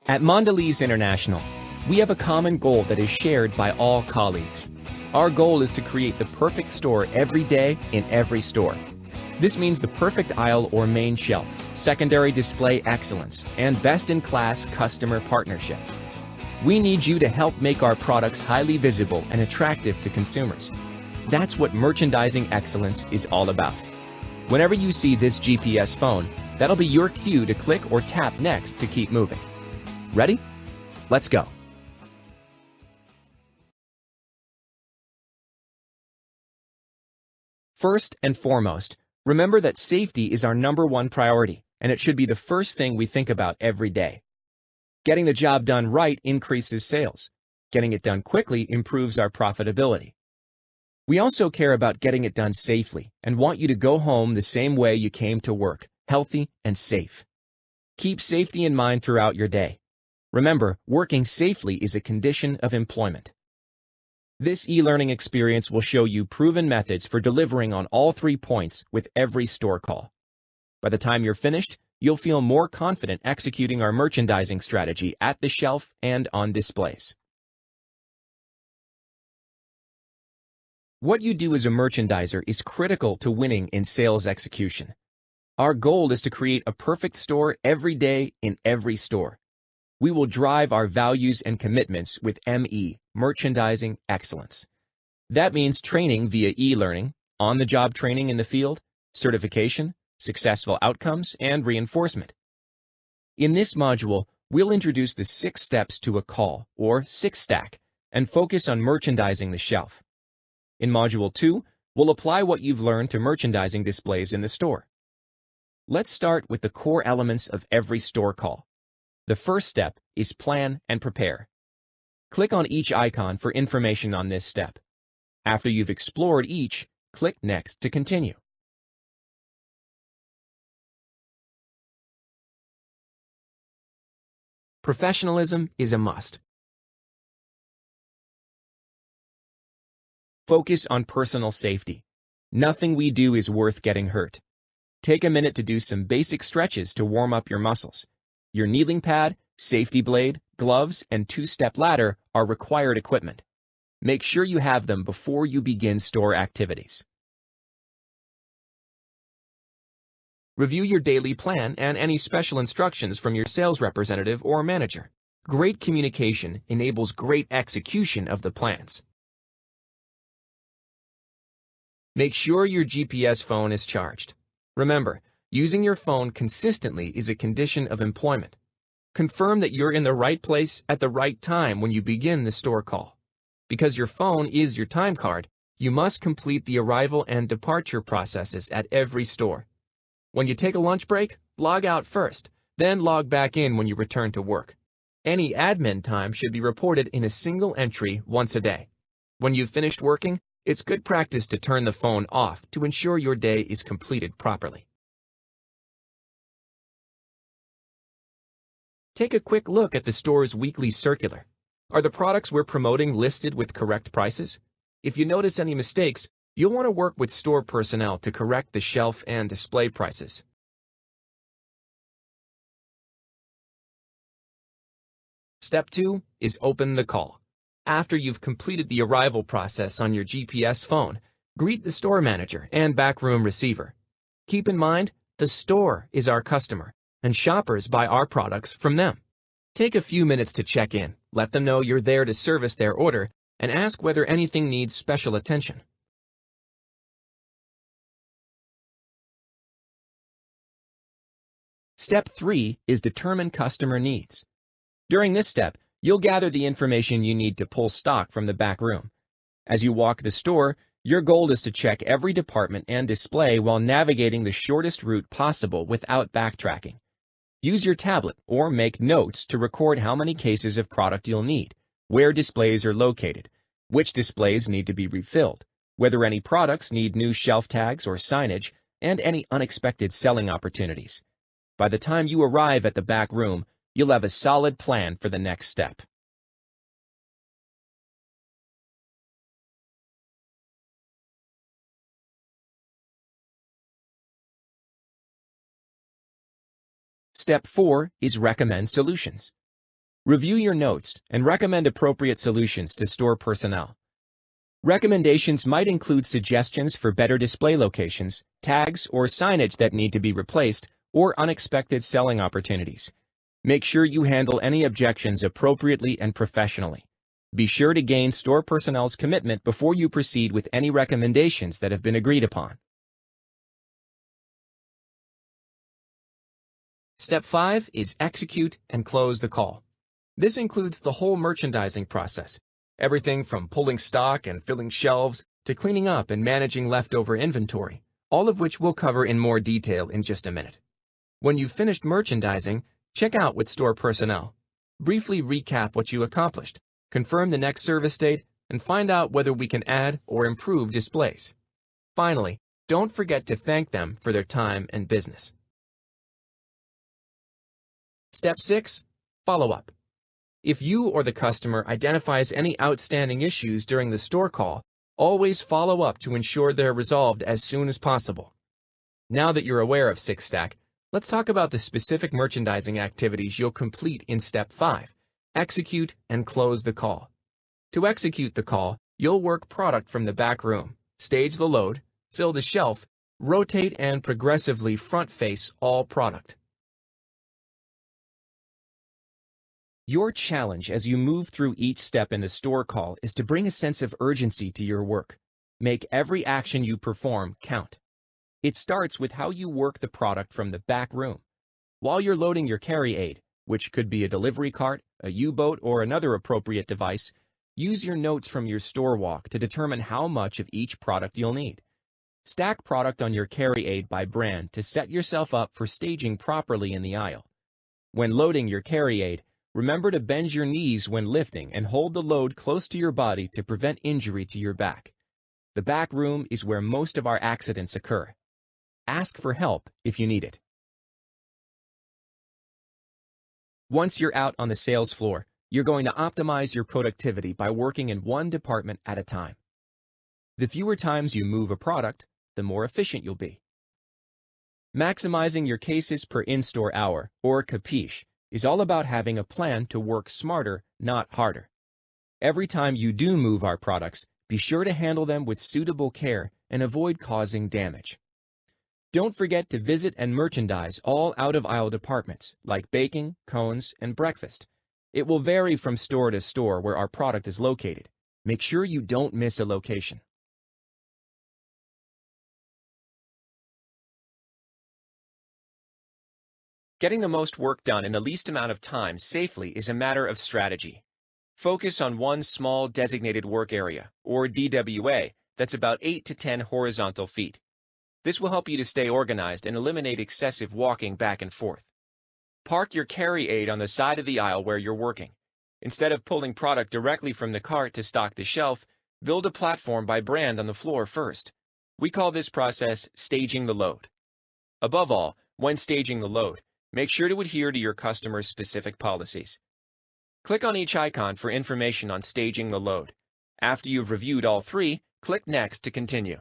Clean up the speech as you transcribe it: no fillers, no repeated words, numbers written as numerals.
At Mondelez International, we have a common goal that is shared by all colleagues. Our goal is to create the perfect store every day in every store. This means the perfect aisle or main shelf, secondary display excellence, and best-in-class customer partnership. We need you to help make our products highly visible and attractive to consumers. That's what merchandising excellence is all about. Whenever you see this GPS phone, that'll be your cue to click or tap next to keep moving. Ready? Let's go. First and foremost, remember that safety is our #1 priority, and it should be the first thing we think about every day. Getting the job done right increases sales. Getting it done quickly improves our profitability. We also care about getting it done safely and want you to go home the same way you came to work, healthy and safe. Keep safety in mind throughout your day. Remember, working safely is a condition of employment. This e-learning experience will show you proven methods for delivering on all 3 points with every store call. By the time you're finished, you'll feel more confident executing our merchandising strategy at the shelf and on displays. What you do as a merchandiser is critical to winning in sales execution. Our goal is to create a perfect store every day in every store. We will drive our values and commitments with ME, Merchandising Excellence. That means training via e-learning, on-the-job training in the field, certification, successful outcomes, and reinforcement. In this module, we'll introduce the 6 steps to a call, or 6-stack, and focus on merchandising the shelf. In Module 2, we'll apply what you've learned to merchandising displays in the store. Let's start with the core elements of every store call. The first step is plan and prepare. Click on each icon for information on this step. After you've explored each, click Next to continue. Professionalism is a must. Focus on personal safety. Nothing we do is worth getting hurt. Take a minute to do some basic stretches to warm up your muscles. Your kneeling pad, safety blade, gloves, and 2-step ladder are required equipment. Make sure you have them before you begin store activities. Review your daily plan and any special instructions from your sales representative or manager. Great communication enables great execution of the plans. Make sure your GPS phone is charged. Remember, using your phone consistently is a condition of employment. Confirm that you're in the right place at the right time when you begin the store call. Because your phone is your time card, you must complete the arrival and departure processes at every store. When you take a lunch break, log out first, then log back in when you return to work. Any admin time should be reported in a single entry once a day. When you've finished working, it's good practice to turn the phone off to ensure your day is completed properly. Take a quick look at the store's weekly circular. Are the products we're promoting listed with correct prices? If you notice any mistakes, you'll want to work with store personnel to correct the shelf and display prices. Step 2 is open the call. After you've completed the arrival process on your GPS phone, greet the store manager and backroom receiver. Keep in mind, the store is our customer, and shoppers buy our products from them. Take a few minutes to check in, let them know you're there to service their order, and ask whether anything needs special attention. Step 3 is determine customer needs. During this step, you'll gather the information you need to pull stock from the back room. As you walk the store, your goal is to check every department and display while navigating the shortest route possible without backtracking. Use your tablet or make notes to record how many cases of product you'll need, where displays are located, which displays need to be refilled, whether any products need new shelf tags or signage, and any unexpected selling opportunities. By the time you arrive at the back room, you'll have a solid plan for the next step. Step 4 is recommend solutions. Review your notes and recommend appropriate solutions to store personnel. Recommendations might include suggestions for better display locations, tags or signage that need to be replaced, or unexpected selling opportunities. Make sure you handle any objections appropriately and professionally. Be sure to gain store personnel's commitment before you proceed with any recommendations that have been agreed upon. Step 5 is execute and close the call. This includes the whole merchandising process, everything from pulling stock and filling shelves to cleaning up and managing leftover inventory, all of which we'll cover in more detail in just a minute. When you've finished merchandising, check out with store personnel. Briefly recap what you accomplished, confirm the next service date, and find out whether we can add or improve displays. Finally, don't forget to thank them for their time and business. Step 6. Follow-up. If you or the customer identifies any outstanding issues during the store call, always follow up to ensure they're resolved as soon as possible. Now that you're aware of SixStack, let's talk about the specific merchandising activities you'll complete in Step 5. Execute and close the call. To execute the call, you'll work product from the back room, stage the load, fill the shelf, rotate and progressively front-face all product. Your challenge as you move through each step in the store call is to bring a sense of urgency to your work. Make every action you perform count. It starts with how you work the product from the back room. While you're loading your carry aid, which could be a delivery cart, a U-boat, or another appropriate device, use your notes from your store walk to determine how much of each product you'll need. Stack product on your carry aid by brand to set yourself up for staging properly in the aisle. When loading your carry aid, remember to bend your knees when lifting and hold the load close to your body to prevent injury to your back. The back room is where most of our accidents occur. Ask for help if you need it. Once you're out on the sales floor, you're going to optimize your productivity by working in one department at a time. The fewer times you move a product, the more efficient you'll be. Maximizing your cases per in-store hour, or capiche, is all about having a plan to work smarter, not harder. Every time you do move our products, be sure to handle them with suitable care and avoid causing damage. Don't forget to visit and merchandise all out-of-aisle departments, like baking, cones, and breakfast. It will vary from store to store where our product is located. Make sure you don't miss a location. Getting the most work done in the least amount of time safely is a matter of strategy. Focus on one small designated work area, or DWA, that's about 8 to 10 horizontal feet. This will help you to stay organized and eliminate excessive walking back and forth. Park your carry aid on the side of the aisle where you're working. Instead of pulling product directly from the cart to stock the shelf, build a platform by brand on the floor first. We call this process staging the load. Above all, when staging the load, make sure to adhere to your customer's specific policies. Click on each icon for information on staging the load. After you've reviewed all three, click Next to continue.